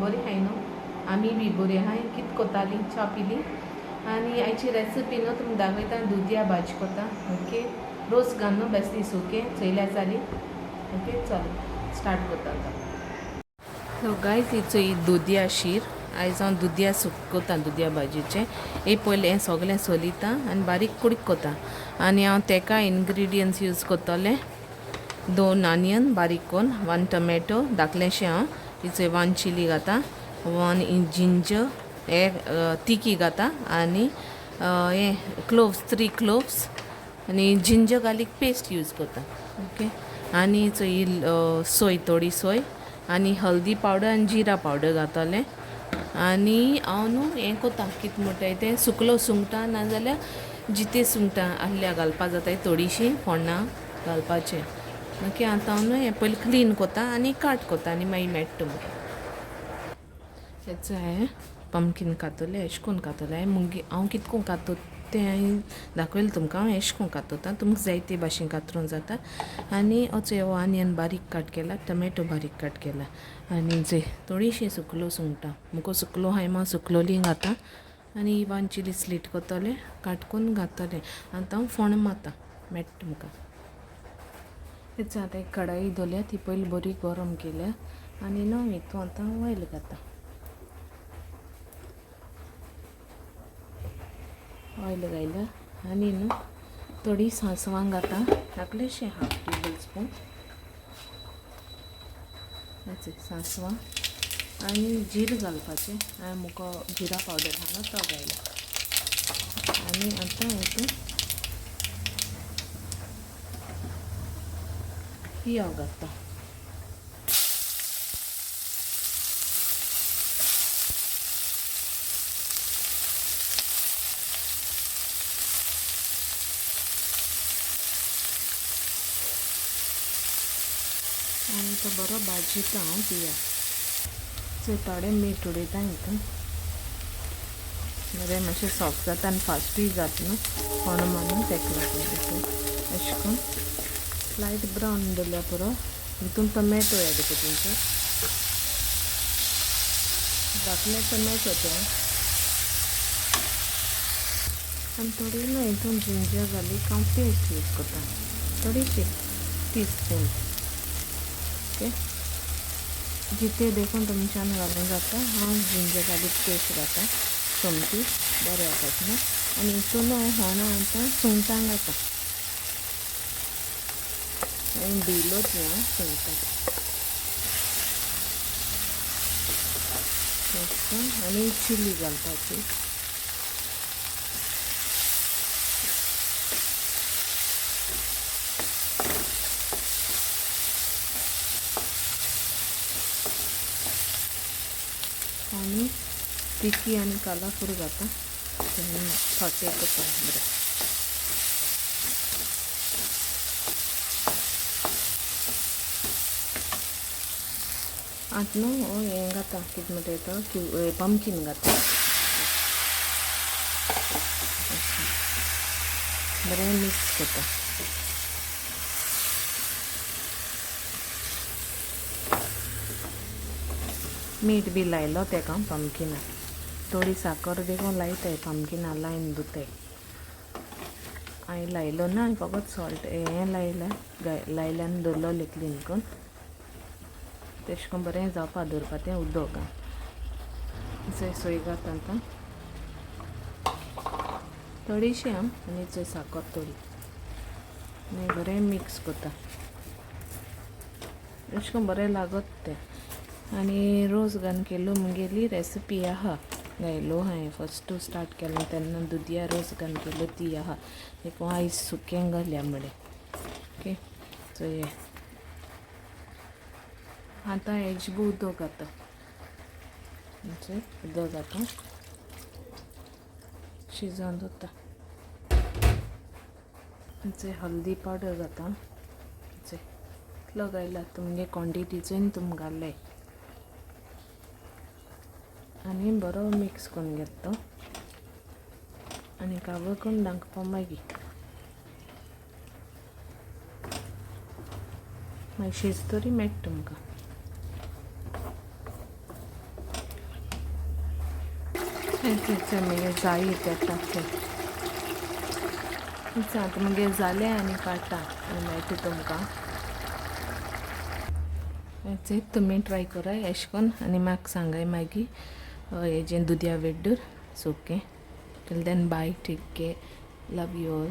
बरी हाय न्हू आमी बी बरी हाय कित कोताली च्या पिली आनी आयची रेसिपी न्हू तुमकां दाखयता दुदया भाजी कोता ओके रोस घालून बेश्टी सुके चयल्या जाली ओके चल स्टार्ट कोता सो गायज हिचो ही दुदया शीर आयज हांव दुदया सूप कोता दुदया भाजयेचें हे पयलें हें सगलें सोलिता आनी बारीक कुडीक कोता आनी हांव तेका इनग्रिडियंट्स यूज कोत्तोलें 2 ऑनियन बारीक कोन्न 1 टोमॅटो धाकलेंशें हांव हिचो 1 चिली घाता 1 जिंजर हे तिकी घाता आनी हे क्लोव्स 3 क्लोव्स आनी जिंजर गार्लीक पेस्ट यूज कोता ओके आनी हिचो ही सोय थोडी सोय आनी हल्दी पावडर आनी जिरा पावडर घातलें आनी हांव न्हू हें कोता कितें म्हणटाय तें सुकलो सुंगटां नाजाल्यार जिते सुंगटां आहल्या घालपा जाताय थोडीशीं फोण्णां घालपाचें ओके आतां हांव न्हू हें पयलीं क्लीन कोता आनी काट कोता आनी मागीर मेळटा तुमकां हेचो हांवें पंपकीन कातोलें एशें कोन्न कातोलें मुगे हांव कितको कातो तें हांवें दाखयलें तुमकां हांव एशें कोन्न कातोता तुमकां जाय ते भाशेन कातरूंक जाता आनी हो ऑनियन बारीक कट केला टोमॅटो बारीक कट केला आनी जे थोडीशीं सुकलो सुंगटां मुको सुकलो हांवें हांव सुकलोलीं घाता आनी 1 चिली स्लीट कोतोलें काटकून घातलें आतां हांव फोण्ण मारता मेळटा तुमकां हेच आतां एक कडाई दवरल्या ती पयलीं बरी गरम केल्या आनी न्हू हितून आतां ऑयल घाता ऑयल घायला आनी न्हू थोडी सांसवां घाता धाकलेशें 1/2 टेबल स्पून सांसवां आनी जीर घालपाचें हांवें मुको जिरा पावडर हांगा तो घायला आनी आतां हितून ही हांव घालता आनी तो बरो भाजयता हांव पिया थोडें मीठ उडयता हितून बरें मातशें सॉफ्ट जाता आनी फास्टूय जाता न्हू फोण्ण मारून तेका लागून हितून अशें करून लायट ब्रावन दवरल्या पुरो हितून टोमॅटो एड कोत्ता धाकले टोमॅटो ते आनी थोडी न्हू हितून जिंजर गार्लीक हांव पेस्ट यूज कोता थोडीशी टीस्पून ओके जिते देखून तुमच्यान घालूंक जाता हांव जिंजर गार्लीक पेस्ट घाता चमची बरें वचना आनी हितून हांव आतां सुंगटां घाता हांवें भिलोच ना सुंगटां आनी चिली घालपाची आनी तिकी आनी कालाफूर घाता फाटे कोता बरें आतां न्हू हें घाता कितें म्हणटा तो पंपकीन घाता बरें मिक्स कोता मीठ बी लायलो तेका पंपकिना थोडी साकर देखून लायताय पंपकिना लायन दुताय हांवें लायलो ना फकत सॉल्ट हें लायल्यान दवरलो क्लीन करून तेश कोन्न बरें जावपा दवरपा तें उदक चोय सोय घाता आतां थोडीशी आनी चोय साकर थोडी आनी बरें मिक्स कोता तेश कोन्न बरें लागत तें आनी रोस घालून केल्लो मुगेली रेसिपी आहा गायलो हांवें फस्टू स्टार्ट केलें तेन्ना दुदया रोस घालून केल्लो ती आहा एक आयज सुकें घाल्या म्हळें ओके सो हे आतां हेजें उदक घाता उदक घाता शिजोवन दवरता हल्दी पावडर घाता कितलो घायला तुमगे क्वॉन्टिटीचो तुम घालय आनी बरो मिक्स करून घेता तो आनी काबळ करून दांखपा मागीर शिजतरी मेळटा तुमकां थंयसर मागीर जाय येता ते आतां मागीर जालें आनी काडटा आनी मेळटा तुमकां. तुमी ट्राय कराय अशें करून आनी म्हाका सांगाय मागीर हेजें दुदया वेड्डूर. So okay, till then bye, take care, love you all.